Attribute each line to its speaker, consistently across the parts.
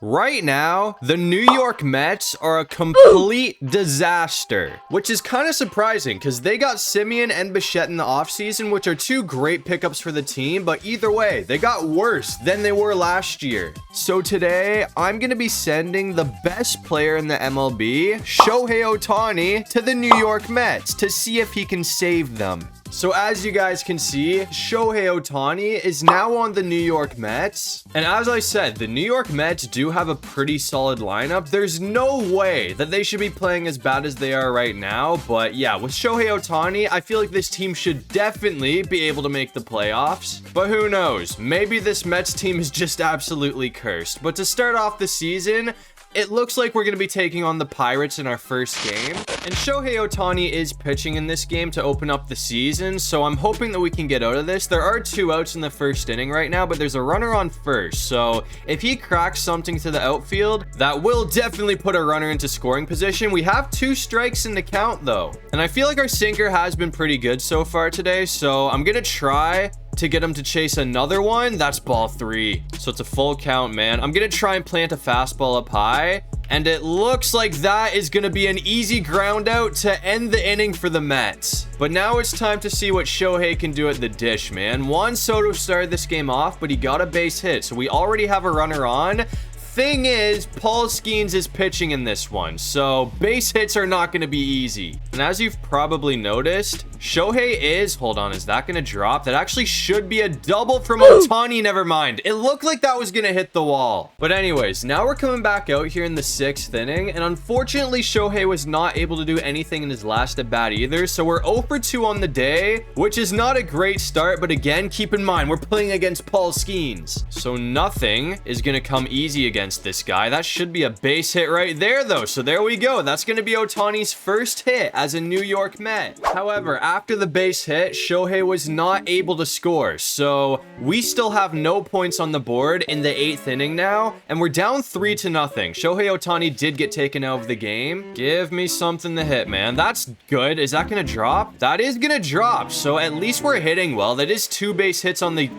Speaker 1: Right now, the New York Mets are a complete disaster, which is kind of surprising because they got Simeon and Bichette in the offseason, which are two great pickups for the team, but either way, they got worse than they were last year. So today, I'm going to be sending the best player in the MLB, Shohei Ohtani, to the New York Mets to see if he can save them. So as you guys can see, Shohei Ohtani is now on the New York Mets. And as I said, the New York Mets do have a pretty solid lineup. There's no way that they should be playing as bad as they are right now. But yeah, with Shohei Ohtani, I feel like this team should definitely be able to make the playoffs. But who knows? Maybe this Mets team is just absolutely cursed. But to start off the season, it looks like we're going to be taking on the Pirates in our first game. And Shohei Ohtani is pitching in this game to open up the season, so I'm hoping that we can get out of this. There are 2 outs in the first inning right now, but there's a runner on first. So if he cracks something to the outfield, that will definitely put a runner into scoring position. We have 2 strikes in the count though. And I feel like our sinker has been pretty good so far today, so I'm going to try to get him to chase another one. That's ball 3. So it's a full count, man. I'm going to try and plant a fastball up high. And it looks like that is going to be an easy ground out to end the inning for the Mets. But now it's time to see what Shohei can do at the dish, man. Juan Soto started this game off, but he got a base hit. So we already have a runner on. Thing is, Paul Skeens is pitching in this one, so base hits are not going to be easy. And as you've probably noticed, Shohei is, hold on, is that going to drop? That actually should be a double from Ohtani, never mind. It looked like that was going to hit the wall. But anyways, now we're coming back out here in the 6th inning, and unfortunately, Shohei was not able to do anything in his last at bat either, so we're 0 for 2 on the day, which is not a great start, but again, keep in mind, we're playing against Paul Skeens, so nothing is going to come easy against this guy. That should be a base hit right there though, so there we go. That's going to be Ohtani's first hit as a New York Met. However, after the base hit, Shohei was not able to score, so we still have no points on the board in the 8th inning now, and we're down 3-0. Shohei Ohtani did get taken out of the game. Give me something to hit, man. That's good. Is that going to drop? That is going to drop, so at least we're hitting well. That is 2 base hits on the...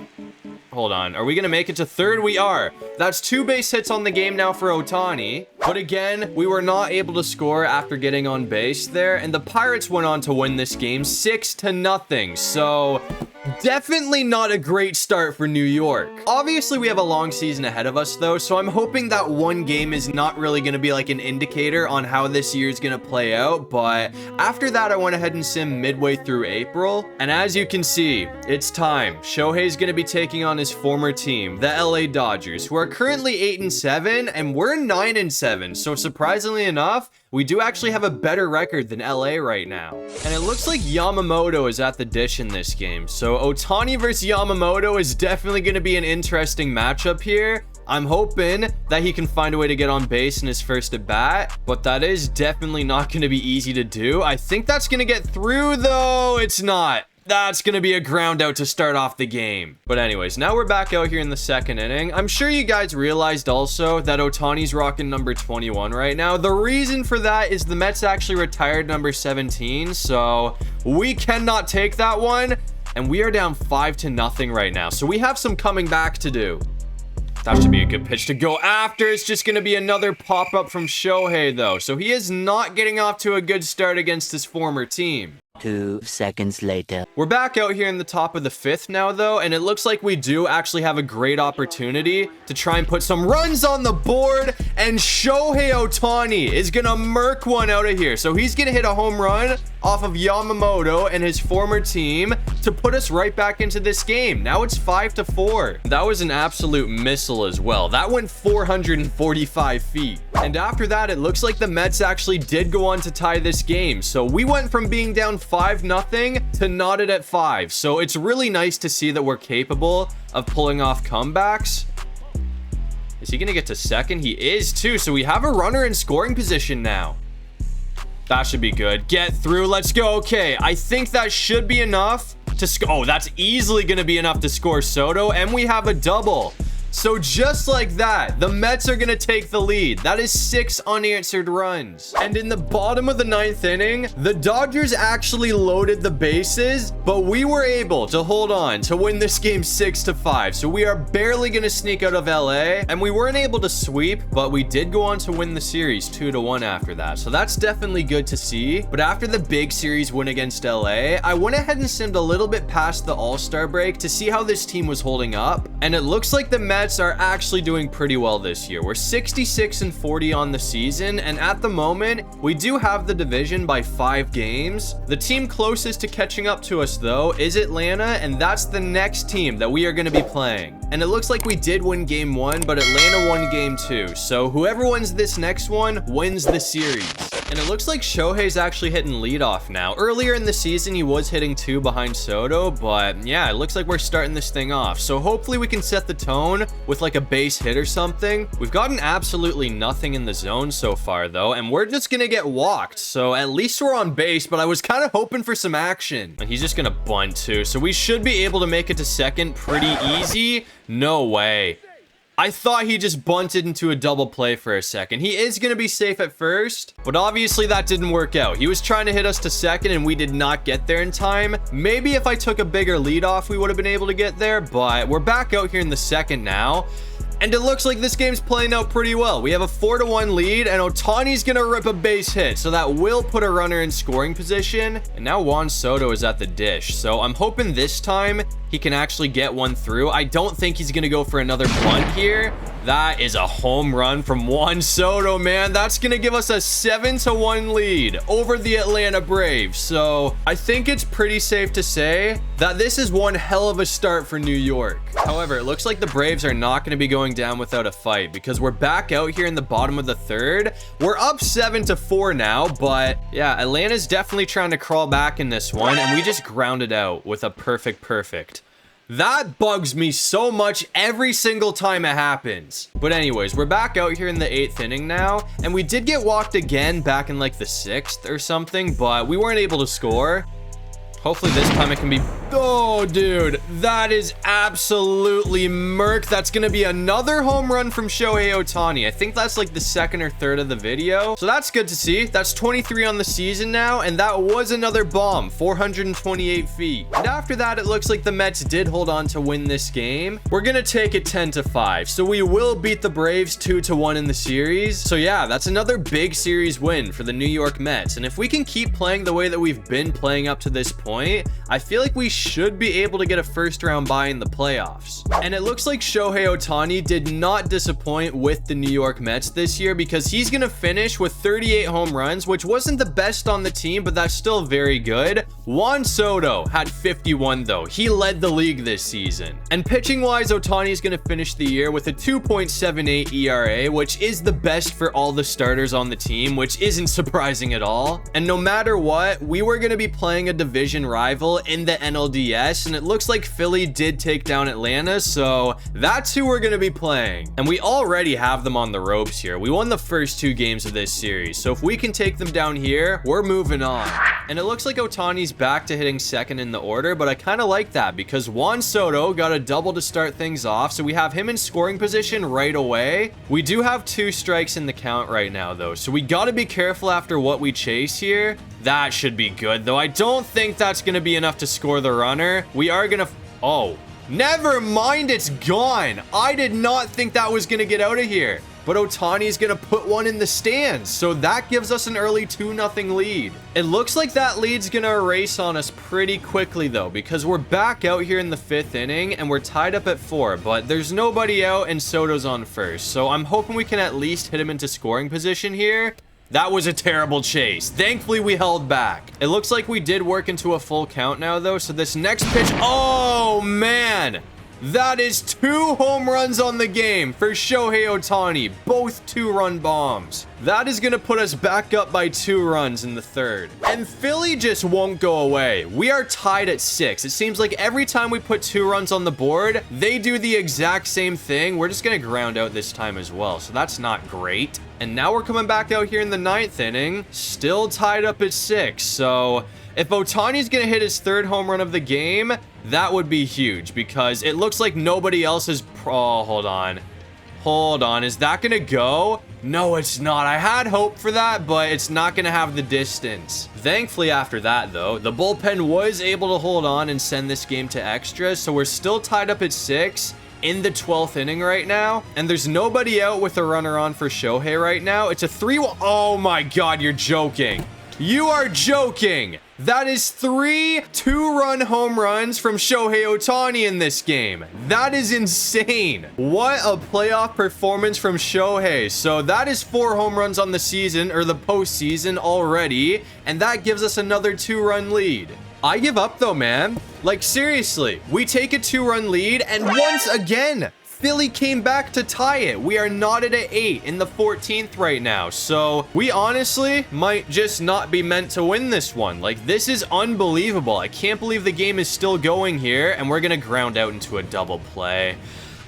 Speaker 1: Hold on. Are we going to make it to 3rd? We are. That's 2 base hits on the game now for Ohtani. But again, we were not able to score after getting on base there. And the Pirates went on to win this game 6-0. So definitely not a great start for New York. Obviously, we have a long season ahead of us though. So I'm hoping that one game is not really going to be like an indicator on how this year is going to play out. But after that, I went ahead and simmed midway through April. And as you can see, it's time. Shohei's going to be taking on his former team, the LA Dodgers, who are currently 8-7 and we're 9-7. So surprisingly enough, we do actually have a better record than LA right now. And it looks like Yamamoto is at the dish in this game. So Ohtani versus Yamamoto is definitely going to be an interesting matchup here. I'm hoping that he can find a way to get on base in his first at bat, but that is definitely not going to be easy to do. I think that's going to get through though. It's not. That's going to be a ground out to start off the game. But anyways, now we're back out here in the 2nd inning. I'm sure you guys realized also that Ohtani's rocking number 21 right now. The reason for that is the Mets actually retired number 17, so we cannot take that one. And we are down 5-0 right now, so we have some coming back to do. That should be a good pitch to go after. It's just going to be another pop-up from Shohei though, so he is not getting off to a good start against his former team.
Speaker 2: 2 seconds later.
Speaker 1: We're back out here in the top of the 5th now though, and it looks like we do actually have a great opportunity to try and put some runs on the board, and Shohei Ohtani is gonna murk one out of here. So he's gonna hit a home run off of Yamamoto and his former team to put us right back into this game. Now it's 5-4. That was an absolute missile as well. That went 445 feet. And after that, it looks like the Mets actually did go on to tie this game. So we went from being down 5-0 to knotted at 5. So it's really nice to see that we're capable of pulling off comebacks. Is he going to get to 2nd? He is too. So we have a runner in scoring position now. That should be good. Get through. Let's go. Okay. I think that should be enough to score. Oh, that's easily going to be enough to score Soto. And we have a double. So just like that, the Mets are going to take the lead. That is 6 unanswered runs. And in the bottom of the 9th inning, the Dodgers actually loaded the bases, but we were able to hold on to win this game 6-5. So we are barely going to sneak out of LA, and we weren't able to sweep, but we did go on to win the series 2-1 after that. So that's definitely good to see. But after the big series win against LA, I went ahead and simmed a little bit past the All-Star break to see how this team was holding up. And it looks like the Mets are actually doing pretty well this year. We're 66-40 on the season, and at the moment, we do have the division by 5 games. The team closest to catching up to us, though, is Atlanta, and that's the next team that we are going to be playing. And it looks like we did win game 1, but Atlanta won game 2. So whoever wins this next one wins the series. And it looks like Shohei's actually hitting leadoff now. Earlier in the season, he was hitting 2 behind Soto, but yeah, it looks like we're starting this thing off. So hopefully we can set the tone with like a base hit or something. We've gotten absolutely nothing in the zone so far though, and we're just gonna get walked. So at least we're on base, but I was kind of hoping for some action. And he's just gonna bunt too. So we should be able to make it to second pretty easy. No way. I thought he just bunted into a double play for a second. He is going to be safe at first, but obviously that didn't work out. He was trying to hit us to second and we did not get there in time. Maybe if I took a bigger lead off, we would have been able to get there, but we're back out here in the second now. And it looks like this game's playing out pretty well. We have a 4-1 lead, and Ohtani's gonna rip a base hit, so that will put a runner in scoring position. And now Juan Soto is at the dish, so I'm hoping this time he can actually get one through. I don't think he's gonna go for another bunt here. That is a home run from Juan Soto, man. That's gonna give us a 7-1 lead over the Atlanta Braves. So I think it's pretty safe to say that this is one hell of a start for New York. However, it looks like the Braves are not gonna be going down without a fight because we're back out here in the bottom of the 3rd. We're up 7-4 now, but yeah, Atlanta's definitely trying to crawl back in this one, and we just grounded out with a perfect. That bugs me so much every single time it happens. But anyways, we're back out here in the 8th inning now, and we did get walked again back in like the 6th or something, but we weren't able to score. Hopefully this time it can be... Oh, dude, that is absolutely murk. That's going to be another home run from Shohei Ohtani. I think that's like the 2nd or 3rd of the video. So that's good to see. That's 23 on the season now, and that was another bomb, 428 feet. And after that, it looks like the Mets did hold on to win this game. We're going to take it 10-5. So we will beat the Braves 2-1 in the series. So yeah, that's another big series win for the New York Mets. And if we can keep playing the way that we've been playing up to this point, I feel like we should be able to get a 1st round bye in the playoffs. And it looks like Shohei Ohtani did not disappoint with the New York Mets this year because he's going to finish with 38 home runs, which wasn't the best on the team, but that's still very good. Juan Soto had 51 though. He led the league this season. And pitching wise, Ohtani is going to finish the year with a 2.78 ERA, which is the best for all the starters on the team, which isn't surprising at all. And no matter what, we were going to be playing a division rival in the NLDS, and it looks like Philly did take down Atlanta, so that's who we're going to be playing. And we already have them on the ropes here. We won the first 2 games of this series, so if we can take them down here, we're moving on. And it looks like Ohtani's back to hitting 2nd in the order, but I kind of like that because Juan Soto got a double to start things off, so we have him in scoring position right away. We do have 2 strikes in the count right now though, so we got to be careful after what we chase here. That should be good though. I don't think that's going to be enough to score the runner. We are going to... Oh, never mind. It's gone. I did not think that was going to get out of here. But Ohtani's going to put one in the stands. So that gives us an early 2-0 lead. It looks like that lead's going to erase on us pretty quickly though, because we're back out here in the 5th inning and we're tied up at 4, but there's nobody out and Soto's on first. So I'm hoping we can at least hit him into scoring position here. That was a terrible chase. Thankfully, we held back. It looks like we did work into a full count now, though. So this next pitch... Oh, man. That is 2 home runs on the game for Shohei Ohtani. Both 2-run bombs. That is going to put us back up by 2 runs in the 3rd. And Philly just won't go away. We are tied at 6. It seems like every time we put 2 runs on the board, they do the exact same thing. We're just going to ground out this time as well. So that's not great. And now we're coming back out here in the 9th inning. Still tied up at 6. So if Ohtani's going to hit his 3rd home run of the game, that would be huge because it looks like nobody else is Oh, hold on. Hold on. Is that going to go? No, it's not. I had hope for that, but it's not going to have the distance. Thankfully, after that, though, the bullpen was able to hold on and send this game to extras. So we're still tied up at 6 in the 12th inning right now. And there's nobody out with a runner on for Shohei right now. It's a 3-1. Oh my God, you're joking. You are joking. That is 3 two-run home runs from Shohei Ohtani in this game. That is insane. What a playoff performance from Shohei. So that is 4 home runs on the season, or the postseason already, and that gives us another 2-run lead. I give up though, man. Like, seriously, we take a 2-run lead, and once again, Philly came back to tie it. We are knotted at 8 in the 14th right now. So we honestly might just not be meant to win this one. Like, this is unbelievable. I can't believe the game is still going here, and we're going to ground out into a double play.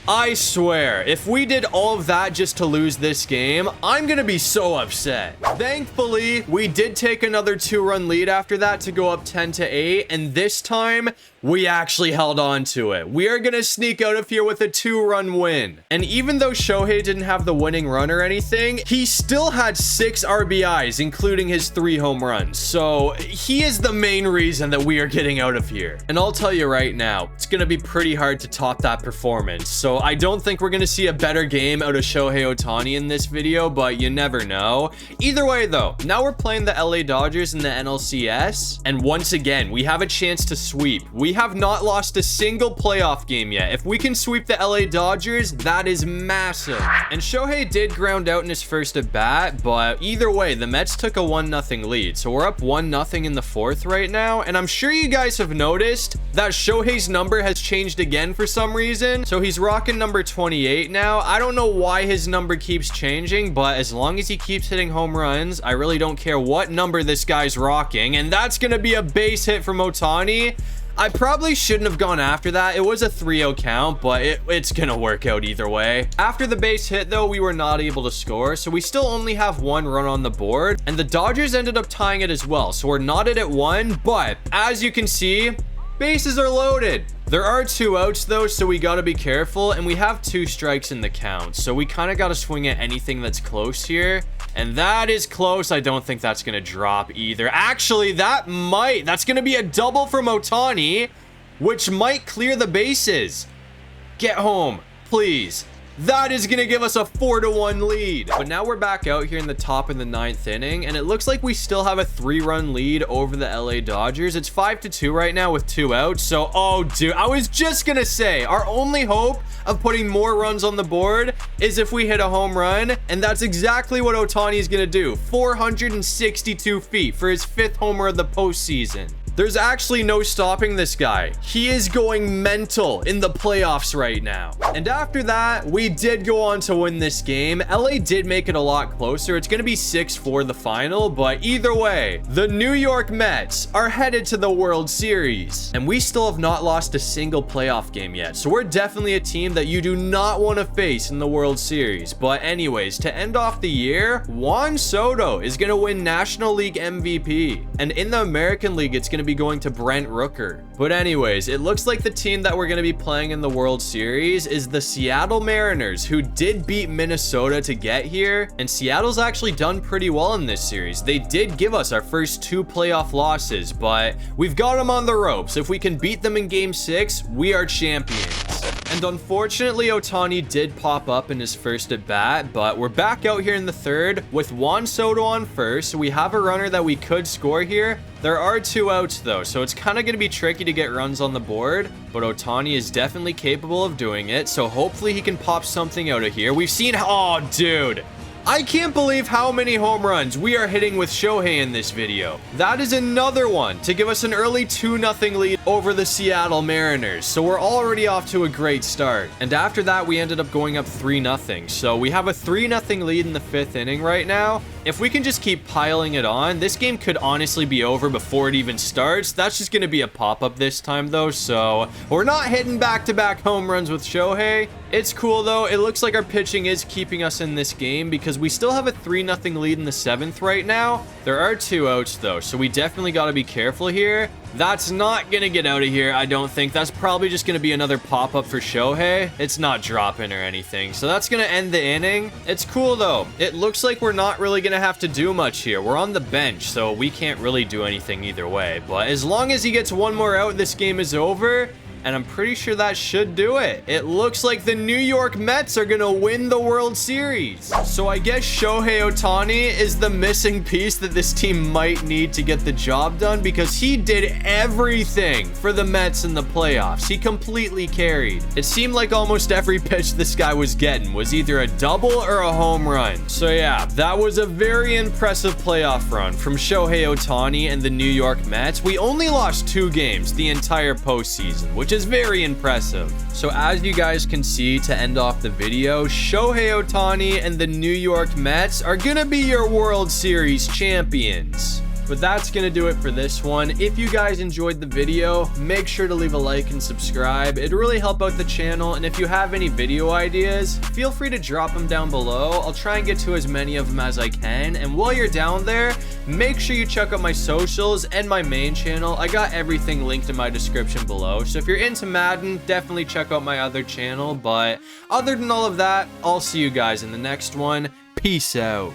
Speaker 1: I swear, if we did all of that just to lose this game, I'm gonna be so upset. Thankfully, we did take another 2-run lead after that to go up 10-8, and this time, we actually held on to it. We are gonna sneak out of here with a 2-run win. And even though Shohei didn't have the winning run or anything, he still had 6 RBIs, including his 3 home runs. So he is the main reason that we are getting out of here. And I'll tell you right now, it's gonna be pretty hard to top that performance. So I don't think we're going to see a better game out of Shohei Ohtani in this video, but you never know. Either way, though, now we're playing the LA Dodgers in the NLCS, and once again, we have a chance to sweep. We have not lost a single playoff game yet. If we can sweep the LA Dodgers, that is massive. And Shohei did ground out in his first at bat, but either way, the Mets took a 1-0 lead. So we're up 1-0 in the 4th right now, and I'm sure you guys have noticed that Shohei's number has changed again for some reason. So he's rocking number 28 now. I don't know why his number keeps changing, but as long as he keeps hitting home runs, I really don't care what number this guy's rocking. And that's gonna be a base hit from Ohtani. I probably shouldn't have gone after that. It was a 3-0 count, but it's gonna work out either way. After the base hit, though, we were not able to score, so we still only have 1 run on the board, and the Dodgers ended up tying it as well. So we're knotted at 1, but as you can see, bases are loaded. There are 2 outs though, so we gotta be careful, and we have 2 strikes in the count, so we kind of gotta swing at anything that's close here, and that is close. I don't think that's gonna drop either. Actually, that's gonna be a double from Ohtani, which might clear the bases. Get home, please. That is going to give us a 4-1 lead. But now we're back out here in the top of the 9th inning, and it looks like we still have a 3-run lead over the LA Dodgers. It's 5-2 right now with 2 outs. So, oh, dude, I was just going to say, our only hope of putting more runs on the board is if we hit a home run, and that's exactly what Ohtani is going to do. 462 feet for his 5th homer of the postseason. There's actually no stopping this guy. He is going mental in the playoffs right now. And after that, we did go on to win this game. LA did make it a lot closer. It's going to be 6-4 the final, but either way, the New York Mets are headed to the World Series. And we still have not lost a single playoff game yet. So we're definitely a team that you do not want to face in the World Series. But anyways, to end off the year, Juan Soto is going to win National League MVP. And in the American League, it's going to be going to Brent Rooker. But anyways, it looks like the team that we're going to be playing in the World Series is the Seattle Mariners, who did beat Minnesota to get here, and Seattle's actually done pretty well in this series. They did give us our first 2 playoff losses, but we've got them on the ropes. If we can beat them in Game 6, we are champions. And unfortunately, Ohtani did pop up in his first at bat, but we're back out here in the 3rd with Juan Soto on first. We have a runner that we could score here. There are 2 outs though, so it's kind of going to be tricky to get runs on the board, but Ohtani is definitely capable of doing it, so hopefully he can pop something out of here. We've seen, oh dude, I can't believe how many home runs we are hitting with Shohei in this video. That is another one to give us an early 2-0 lead over the Seattle Mariners. So we're already off to a great start. And after that, we ended up going up 3-0. So we have a 3-0 lead in the 5th inning right now. If we can just keep piling it on, this game could honestly be over before it even starts. That's just going to be a pop-up this time though. So we're not hitting back-to-back home runs with Shohei. It's cool though. It looks like our pitching is keeping us in this game because we still have a 3-0 lead in the 7th right now. There are 2 outs though, so we definitely got to be careful here. That's not gonna get out of here, I don't think. That's probably just gonna be another pop-up for Shohei. It's not dropping or anything, so that's gonna end the inning. It's cool though. It looks like we're not really gonna have to do much here. We're on the bench, so we can't really do anything either way. But as long as he gets one more out, this game is over. And I'm pretty sure that should do it. It looks like the New York Mets are gonna win the World Series. So I guess Shohei Ohtani is the missing piece that this team might need to get the job done because he did everything for the Mets in the playoffs. He completely carried. It seemed like almost every pitch this guy was getting was either a double or a home run. So yeah, that was a very impressive playoff run from Shohei Ohtani and the New York Mets. We only lost 2 games the entire postseason, which is very impressive. So as you guys can see to end off the video, Shohei Ohtani and the New York Mets are gonna be your World Series champions. But that's gonna do it for this one. If you guys enjoyed the video, make sure to leave a like and subscribe. It'd really help out the channel, and if you have any video ideas, feel free to drop them down below. I'll try and get to as many of them as I can, and while you're down there, make sure you check out my socials and my main channel. I got everything linked in my description below, so if you're into Madden, definitely check out my other channel. But other than all of that, I'll see you guys in the next one. Peace out.